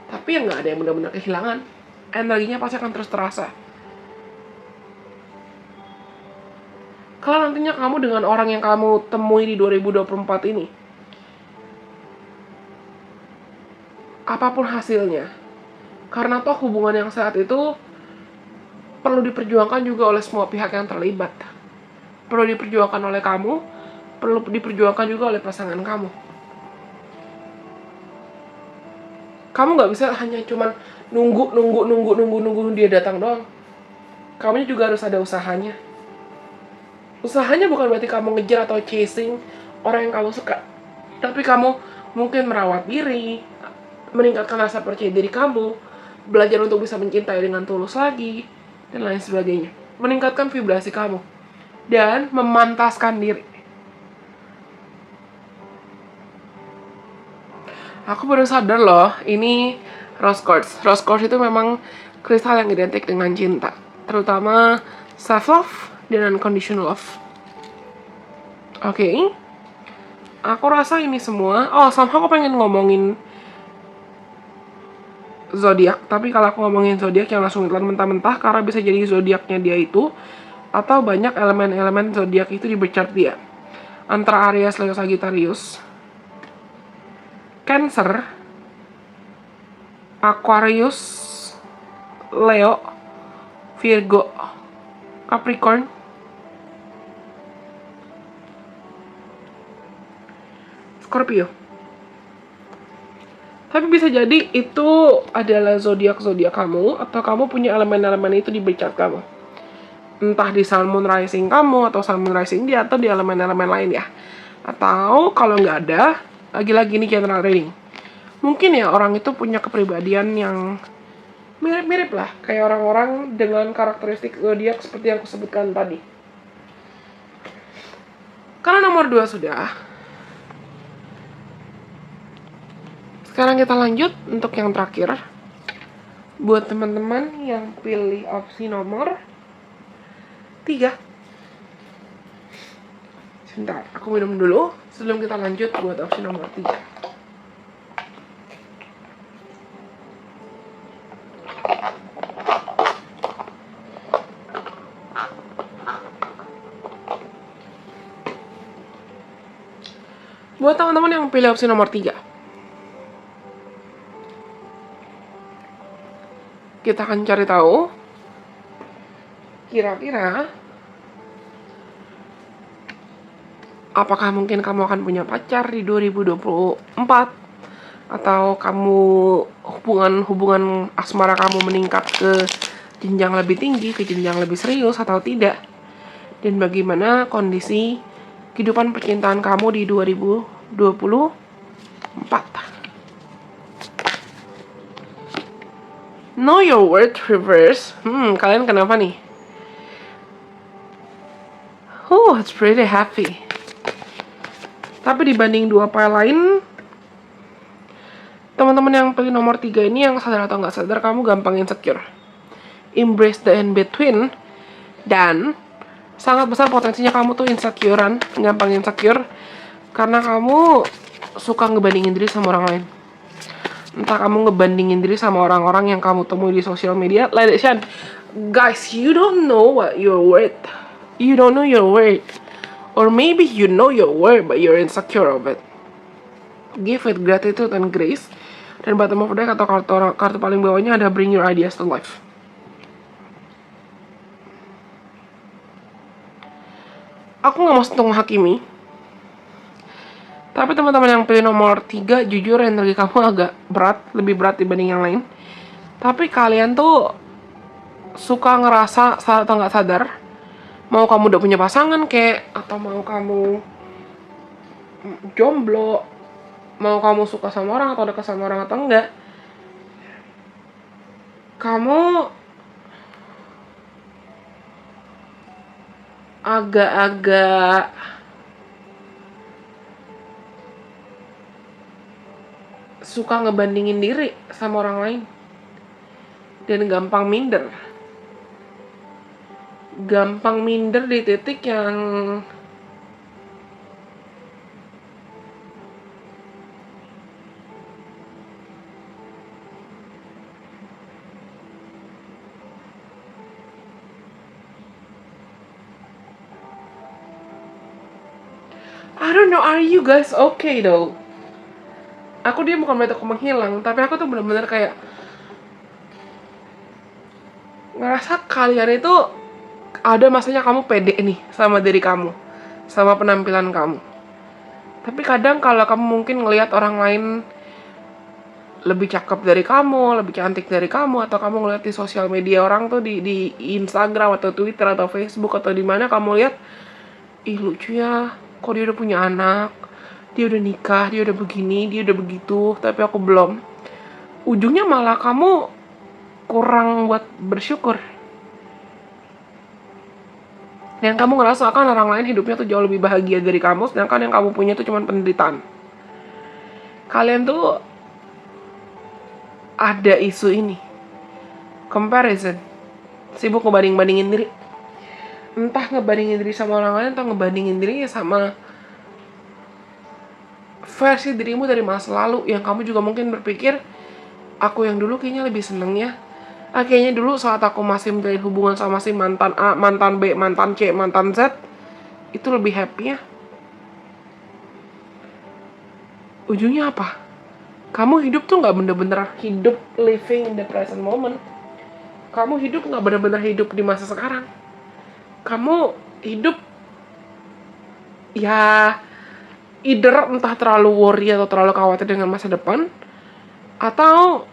Tapi ya gak ada yang benar-benar kehilangan. Energinya pasti akan terus terasa. Kalau nantinya kamu dengan orang yang kamu temui di 2024 ini, apapun hasilnya, karena toh hubungan yang sehat itu perlu diperjuangkan juga oleh semua pihak yang terlibat. Perlu diperjuangkan oleh kamu, perlu diperjuangkan juga oleh pasangan kamu. Kamu gak bisa hanya cuman nunggu dia datang doang. Kamu juga harus ada usahanya. Usahanya bukan berarti kamu ngejar atau chasing orang yang kamu suka, tapi kamu mungkin merawat diri, meningkatkan rasa percaya diri kamu, belajar untuk bisa mencintai dengan tulus lagi, dan lain sebagainya. Meningkatkan vibrasi kamu, dan memantaskan diri. Aku baru sadar loh, ini rose quartz. Rose quartz itu memang kristal yang identik dengan cinta, terutama self-love dan unconditional love. Oke. Aku rasa ini semua. Oh, somehow aku pengen ngomongin zodiak. Tapi kalau aku ngomongin zodiak yang langsung ditelan mentah-mentah, karena bisa jadi zodiaknya dia itu atau banyak elemen-elemen zodiak itu di birth chart dia. Antara Aries, Leo, Sagittarius, Cancer, Aquarius, Leo, Virgo, Capricorn, Scorpio. Tapi bisa jadi itu adalah zodiak-zodiak kamu, atau kamu punya elemen-elemen itu di birth chart kamu. Entah di Sun Moon Rising kamu, atau Sun Moon Rising dia, atau di elemen-elemen lain ya. Atau kalau nggak ada, lagi-lagi ini general reading. Mungkin ya orang itu punya kepribadian yang mirip-mirip lah, kayak orang-orang dengan karakteristik zodiak seperti yang aku sebutkan tadi. Karena nomor 2 sudah. Sekarang kita lanjut untuk yang terakhir. Buat teman-teman yang pilih opsi nomor 3. Sebentar, aku minum dulu sebelum kita lanjut buat opsi nomor 3. Buat teman-teman yang pilih opsi nomor 3, kita akan cari tahu kira-kira apakah mungkin kamu akan punya pacar di 2024, atau kamu hubungan asmara kamu meningkat ke jenjang lebih tinggi, ke jenjang lebih serius atau tidak, dan bagaimana kondisi kehidupan percintaan kamu di 2024. Know your worth reverse. Kalian kenapa nih? It's pretty happy. Tapi dibanding 2 pile lain, teman-teman yang pilih nomor 3 ini, yang sadar atau nggak sadar, kamu gampang insecure. Embrace the in-between. Dan sangat besar potensinya kamu tuh insecurean, gampang insecure, karena kamu suka ngebandingin diri sama orang lain. Entah kamu ngebandingin diri sama orang-orang yang kamu temui di sosial media. Listen, guys, you don't know what you're worth. You don't know your worth. Or maybe you know your worth, but you're insecure of it. Give it gratitude and grace. Dan bottom of the deck atau kartu paling bawahnya ada bring your ideas to life. Aku gak maksud untuk menghakimi, tapi teman-teman yang pilih nomor 3, jujur energi kamu agak berat, lebih berat dibanding yang lain. Tapi kalian tuh suka ngerasa sadar atau nggak sadar, mau kamu udah punya pasangan kek, atau mau kamu jomblo, mau kamu suka sama orang atau dekat sama orang atau enggak, kamu agak-agak suka ngebandingin diri sama orang lain dan gampang minder di titik yang I don't know, are you guys okay though? Dia bukan berarti aku menghilang, tapi aku tuh bener-bener kayak ngerasa kalian itu ada masanya kamu pede nih sama diri kamu, sama penampilan kamu. Tapi kadang kalau kamu mungkin ngelihat orang lain lebih cakep dari kamu, lebih cantik dari kamu, atau kamu ngeliat di sosial media orang tuh di Instagram atau Twitter atau Facebook atau di mana, kamu lihat, ih lucu ya, kok dia udah punya anak, dia udah nikah, dia udah begini, dia udah begitu, tapi aku belum. Ujungnya malah kamu kurang buat bersyukur. Dan kamu ngerasa kan orang lain hidupnya tuh jauh lebih bahagia dari kamu, sedangkan yang kamu punya tuh cuma penderitaan. Kalian tuh ada isu ini, comparison, sibuk ngebanding-bandingin diri. Entah ngebandingin diri sama orang lain, atau ngebandingin diri sama versi dirimu dari masa lalu, yang kamu juga mungkin berpikir Aku yang dulu kayaknya lebih seneng ya. Kayaknya dulu saat aku masih menjalin hubungan sama si mantan A, mantan B, mantan C, mantan Z, itu lebih happy ya. Ujungnya apa? Kamu hidup tuh gak bener-bener hidup living in the present moment. Kamu hidup gak bener-bener hidup di masa sekarang. Kamu hidup ya either entah terlalu worry atau terlalu khawatir dengan masa depan, atau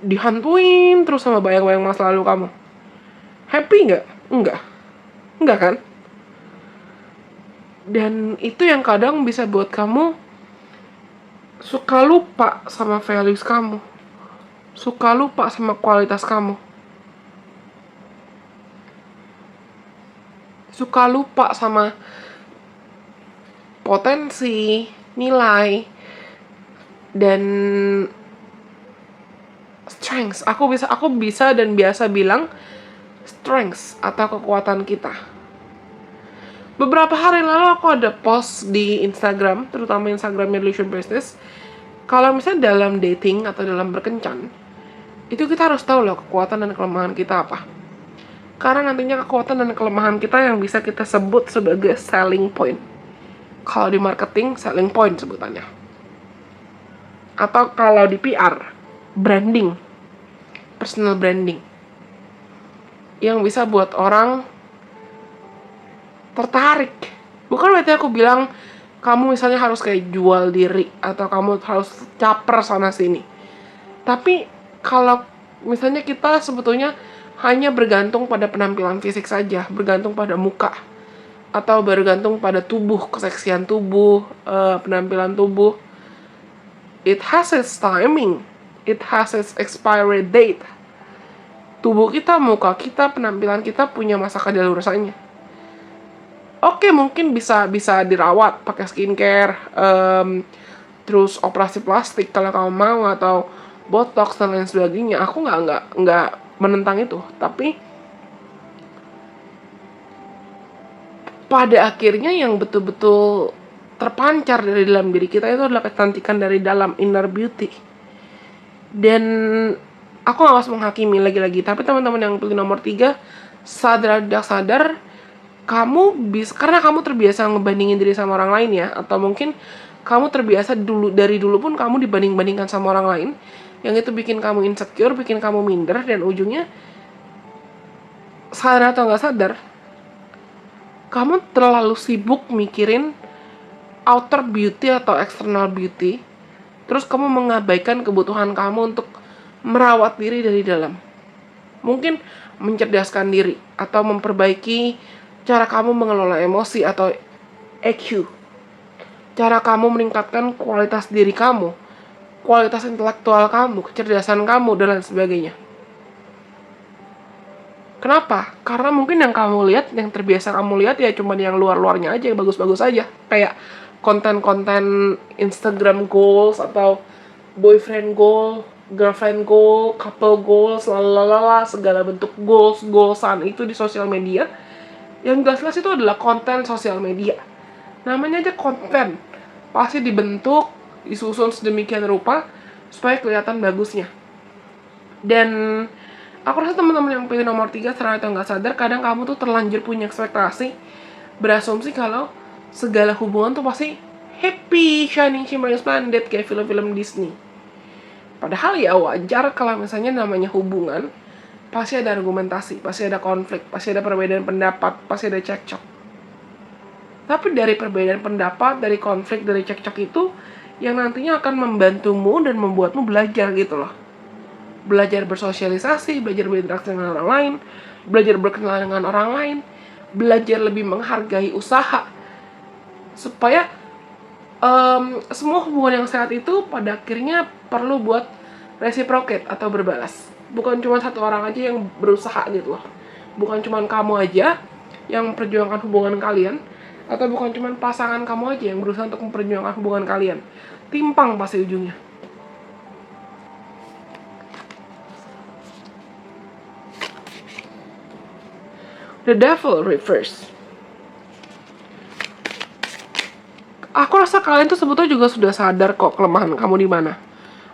dihantuin terus sama bayang-bayang masa lalu kamu. Happy nggak? Enggak kan? Dan itu yang kadang bisa buat kamu suka lupa sama values kamu, suka lupa sama kualitas kamu, suka lupa sama potensi, nilai, dan strengths. Aku bisa dan biasa bilang strengths atau kekuatan kita. Beberapa hari lalu aku ada post di Instagram, terutama Instagramnya Relation Business. Kalau misalnya dalam dating atau dalam berkencan, itu kita harus tahu loh kekuatan dan kelemahan kita apa. Karena nantinya kekuatan dan kelemahan kita yang bisa kita sebut sebagai selling point. Kalau di marketing, selling point sebutannya. Atau kalau di PR, branding, personal branding. Yang bisa buat orang tertarik. Bukan berarti aku bilang kamu misalnya harus kayak jual diri atau kamu harus caper sana sini. Tapi kalau misalnya kita sebetulnya hanya bergantung pada penampilan fisik saja, bergantung pada muka, atau bergantung pada tubuh, keseksian tubuh, penampilan tubuh, it has its timing, it has its expiry date. Tubuh kita, muka kita, penampilan kita punya masa kadaluarsanya. Oke, mungkin bisa dirawat pakai skincare, terus operasi plastik kalau kamu mau, atau botox dan lain sebagainya. Aku nggak menentang itu, tapi pada akhirnya yang betul-betul terpancar dari dalam diri kita itu adalah kecantikan dari dalam, inner beauty. Dan aku nggak harus menghakimi lagi-lagi, tapi teman-teman yang pilih nomor 3, sadar kamu bisa, karena kamu terbiasa ngebandingin diri sama orang lain ya, atau mungkin kamu terbiasa dari dulu pun kamu dibanding-bandingkan sama orang lain, yang itu bikin kamu insecure, bikin kamu minder, dan ujungnya sadar atau nggak sadar, kamu terlalu sibuk mikirin outer beauty atau external beauty, terus kamu mengabaikan kebutuhan kamu untuk merawat diri dari dalam. Mungkin mencerdaskan diri atau memperbaiki cara kamu mengelola emosi atau EQ. Cara kamu meningkatkan kualitas diri kamu, kualitas intelektual kamu, kecerdasan kamu, dan lain sebagainya. Kenapa? Karena mungkin yang kamu lihat, yang terbiasa kamu lihat ya cuma yang luar-luarnya aja, yang bagus-bagus aja. Kayak konten-konten Instagram goals atau boyfriend goal, girlfriend goal, couple goals, lalala, segala bentuk goalsan itu di sosial media. Yang jelas-jelas itu adalah konten sosial media. Namanya aja konten. Pasti dibentuk, disusun sedemikian rupa supaya kelihatan bagusnya. Dan aku rasa teman-teman yang pilih nomor 3 sadar atau nggak sadar, kadang kamu tuh terlanjur punya ekspektasi, berasumsi kalau segala hubungan tuh pasti happy, shining, shimmering, splendid kayak film-film Disney. Padahal ya wajar kalau misalnya namanya hubungan, pasti ada argumentasi, pasti ada konflik, pasti ada perbedaan pendapat, pasti ada cekcok. Tapi dari perbedaan pendapat, dari konflik, dari cekcok itu yang nantinya akan membantumu dan membuatmu belajar gitu loh. Belajar bersosialisasi, belajar berinteraksi dengan orang lain, belajar berkenalan dengan orang lain, belajar lebih menghargai usaha. Supaya semua hubungan yang sehat itu pada akhirnya perlu buat reciprocate atau berbalas. Bukan cuma satu orang aja yang berusaha gitu loh. Bukan cuma kamu aja yang memperjuangkan hubungan kalian, atau bukan cuma pasangan kamu aja yang berusaha untuk memperjuangkan hubungan kalian. Timpang pasti ujungnya. The Devil Reverse. Aku rasa kalian tuh sebetulnya juga sudah sadar kok kelemahan kamu di mana.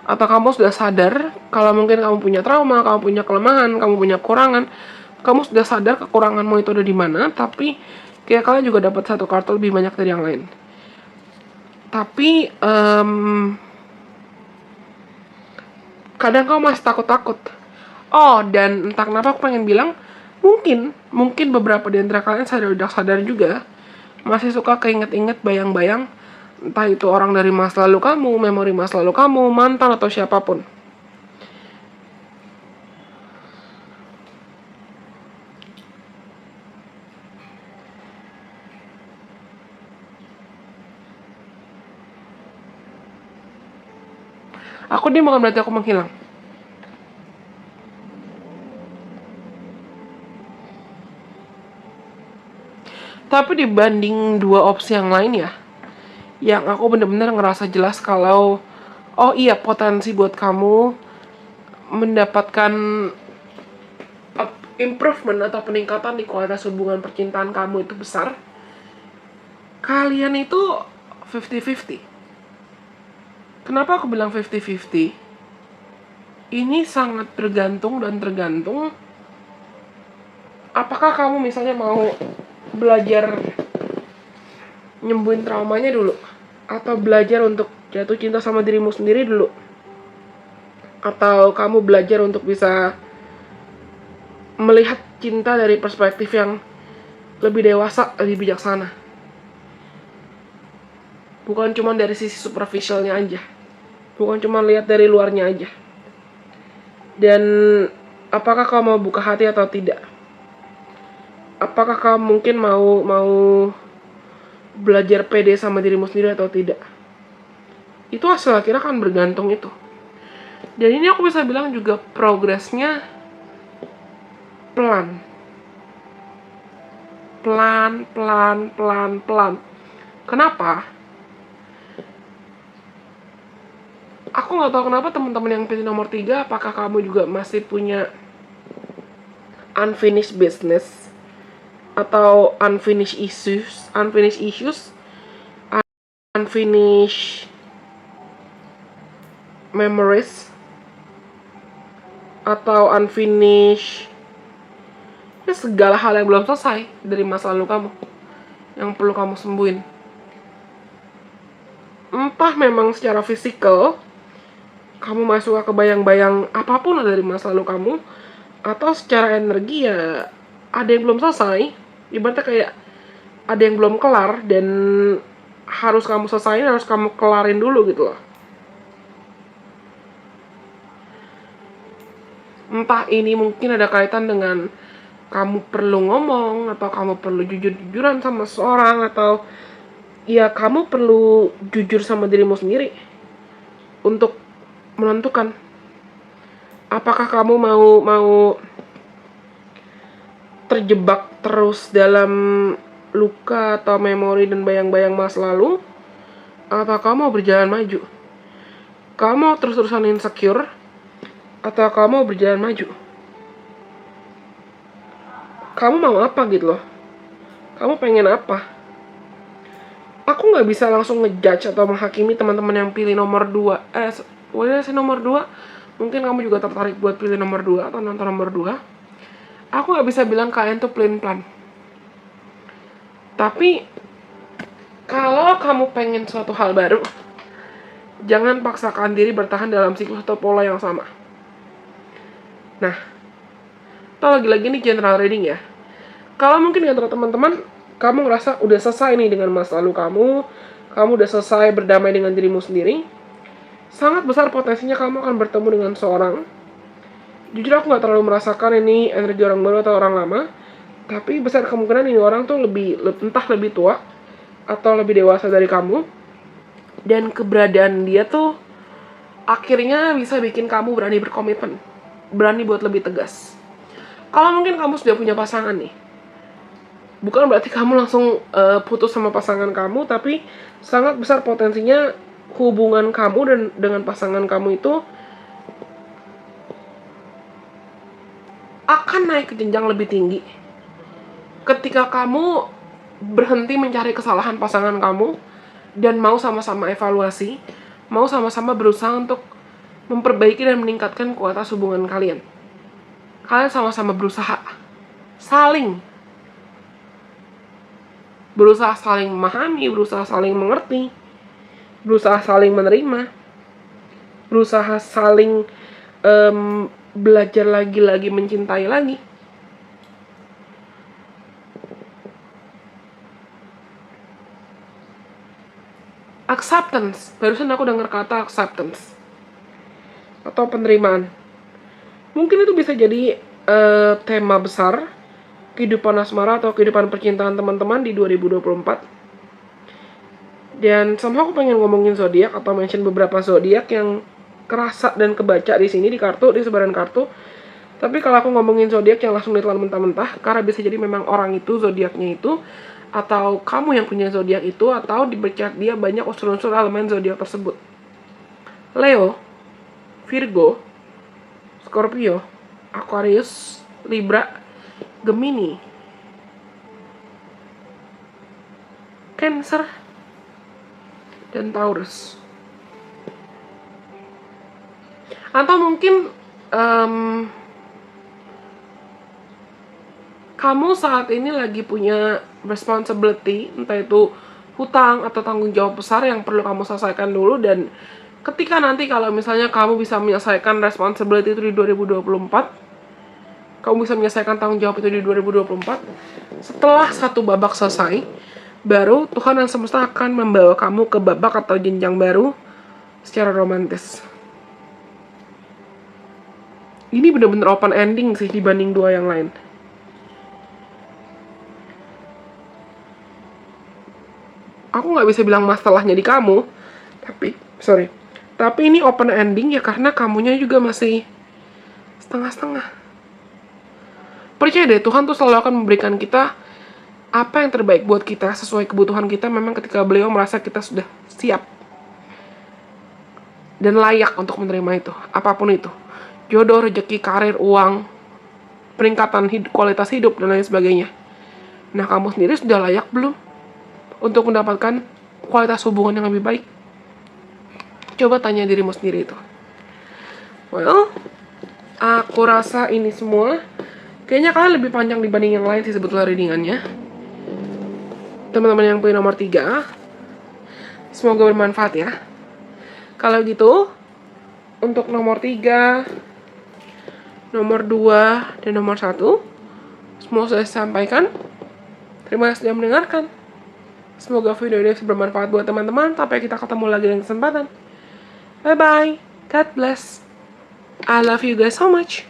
atau kamu sudah sadar kalau mungkin kamu punya trauma, kamu punya kelemahan, kamu punya kekurangan, kamu sudah sadar kekuranganmu itu ada di mana, tapi kayak kalian juga dapat satu kartu lebih banyak dari yang lain. Tapi kadang kamu masih takut-takut. Oh, dan entah kenapa aku pengen bilang, mungkin beberapa di antara kalian udah sadar juga, masih suka keinget-inget bayang-bayang, entah itu orang dari masa lalu kamu, memori masa lalu kamu, mantan atau siapapun. Aku diam bukan berarti aku menghilang. Tapi dibanding dua opsi yang lain ya, yang aku bener-bener ngerasa jelas kalau, oh iya, potensi buat kamu mendapatkan improvement atau peningkatan di kualitas hubungan percintaan kamu itu besar. Kalian itu 50-50. Kenapa aku bilang 50-50? Ini sangat tergantung apakah kamu misalnya mau belajar nyembuhin traumanya dulu, atau belajar untuk jatuh cinta sama dirimu sendiri dulu, atau kamu belajar untuk bisa melihat cinta dari perspektif yang lebih dewasa, lebih bijaksana, bukan cuma dari sisi superficialnya aja, bukan cuma lihat dari luarnya aja. Dan apakah kamu mau buka hati atau tidak? Apakah kamu mungkin mau belajar pede sama dirimu sendiri atau tidak? Itu hasil akhirnya kan bergantung itu. Dan ini aku bisa bilang juga progresnya pelan. Kenapa? Aku nggak tahu kenapa teman-teman yang pilih nomor 3, apakah kamu juga masih punya unfinished business atau unfinished issues, unfinished memories, atau unfinished ya segala hal yang belum selesai dari masa lalu kamu yang perlu kamu sembuhin. Entah memang secara fisikal kamu masuk ke bayang-bayang apapun dari masa lalu kamu, atau secara energi ya ada yang belum selesai. Ibaratnya kayak ada yang belum kelar dan harus kamu selesain, harus kamu kelarin dulu gitu loh. Entah ini mungkin ada kaitan dengan kamu perlu ngomong, atau kamu perlu jujur-jujuran sama seseorang, atau ya kamu perlu jujur sama dirimu sendiri untuk menentukan apakah kamu mau terjebak terus dalam luka atau memori dan bayang-bayang masa lalu, atau kamu mau berjalan maju. Kamu mau terus-terusan insecure, atau kamu mau berjalan maju. Kamu mau apa gitu loh. Kamu pengen apa? Aku gak bisa langsung ngejudge atau menghakimi teman-teman yang pilih nomor 2. Nomor 2. Mungkin kamu juga tertarik buat pilih nomor 2 atau nonton nomor 2. Aku gak bisa bilang kalian tuh plan. Tapi kalau kamu pengen suatu hal baru, jangan paksakan diri bertahan dalam siklus atau pola yang sama. Nah, atau lagi-lagi ini general reading ya. Kalau mungkin antara teman-teman kamu ngerasa udah selesai nih dengan masa lalu kamu udah selesai berdamai dengan dirimu sendiri, sangat besar potensinya kamu akan bertemu dengan seorang. Jujur aku gak terlalu merasakan ini energi orang baru atau orang lama, tapi besar kemungkinan ini orang tuh entah lebih tua atau lebih dewasa dari kamu, dan keberadaan dia tuh akhirnya bisa bikin kamu berani berkomitmen, berani buat lebih tegas. Kalau mungkin kamu sudah punya pasangan nih, bukan berarti kamu langsung putus sama pasangan kamu, tapi sangat besar potensinya hubungan kamu dan dengan pasangan kamu itu akan naik ke jenjang lebih tinggi ketika kamu berhenti mencari kesalahan pasangan kamu dan mau sama-sama evaluasi, mau sama-sama berusaha untuk memperbaiki dan meningkatkan kualitas hubungan kalian. Kalian sama-sama berusaha saling memahami, berusaha saling mengerti, berusaha saling menerima, berusaha saling belajar lagi mencintai lagi. Acceptance, barusan aku dengar kata acceptance atau penerimaan. Mungkin itu bisa jadi tema besar kehidupan asmara atau kehidupan percintaan teman-teman di 2024. Dan somehow aku pengen ngomongin zodiak atau mention beberapa zodiak yang kerasa dan kebaca di sini di sebaran kartu. Tapi kalau aku ngomongin zodiak yang langsung ditelan mentah-mentah, karena bisa jadi memang orang itu zodiaknya itu, atau kamu yang punya zodiak itu, atau di chart dia banyak unsur-unsur elemen zodiak tersebut. Leo, Virgo, Scorpio, Aquarius, Libra, Gemini, Cancer, dan Taurus. Atau mungkin kamu saat ini lagi punya responsibility, entah itu hutang atau tanggung jawab besar yang perlu kamu selesaikan dulu, dan ketika nanti kalau misalnya kamu bisa menyelesaikan responsibility itu di 2024, kamu bisa menyelesaikan tanggung jawab itu di 2024, setelah satu babak selesai, baru Tuhan yang semesta akan membawa kamu ke babak atau jenjang baru secara romantis. Ini bener-bener open ending sih dibanding dua yang lain. Aku nggak bisa bilang masalahnya di kamu, tapi ini open ending ya karena kamunya juga masih setengah-setengah. Percaya deh, Tuhan tuh selalu akan memberikan kita apa yang terbaik buat kita sesuai kebutuhan kita, memang ketika beliau merasa kita sudah siap dan layak untuk menerima itu, apapun itu. Jodoh, rezeki, karir, uang, peningkatan kualitas hidup, dan lain sebagainya. Nah, kamu sendiri sudah layak belum untuk mendapatkan kualitas hubungan yang lebih baik? Coba tanya dirimu sendiri itu. Well, aku rasa ini semua kayaknya kalian lebih panjang dibanding yang lain sih sebetulnya readingannya. Teman-teman yang punya nomor 3, semoga bermanfaat ya. Kalau gitu, untuk nomor 3, nomor 2, dan nomor 1, semua sudah saya sampaikan. Terima kasih sudah mendengarkan. Semoga video ini bermanfaat buat teman-teman. Sampai kita ketemu lagi dengan kesempatan. Bye-bye. God bless. I love you guys so much.